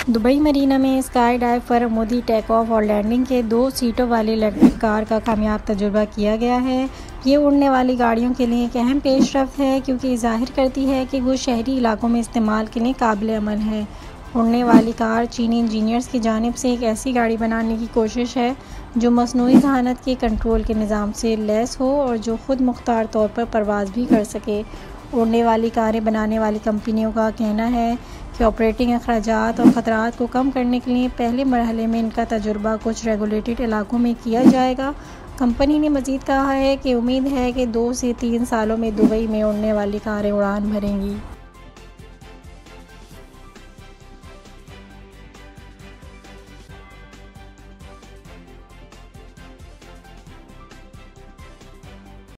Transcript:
Dubai Marina में sky dive पर Modi take off और लैंडिंग के 2 सीटों वाली इलेक्ट्रिक कार का कामयाब तजुर्बा किया गया है। ये उड़ने वाली गाड़ियों के लिए एक अहम पेशरफ्त है क्योंकि ज़ाहिर करती है कि वो शहरी इलाकों में इस्तेमाल के लिए काबिल अमल है। उड़ने वाली कार चीनी इंजीनियर्स की जानिब से एक ऐसी गाड़ी बनाने की कोशिश है जो मसनूई जहानत के कंट्रोल के निज़ाम से लैस हो और जो ख़ुद मुख्तार तौर पर परवाज़ भी कर सके। उड़ने वाली कारें बनाने वाली कंपनियों का कहना है कि ऑपरेटिंग अखराजात और ख़तरात को कम करने के लिए पहले मरहले में इनका तजुर्बा कुछ रेगुलेटेड इलाकों में किया जाएगा। कंपनी ने मज़ीद कहा है कि उम्मीद है कि 2 से 3 सालों में दुबई में उड़ने वाली कारें उड़ान भरेंगी।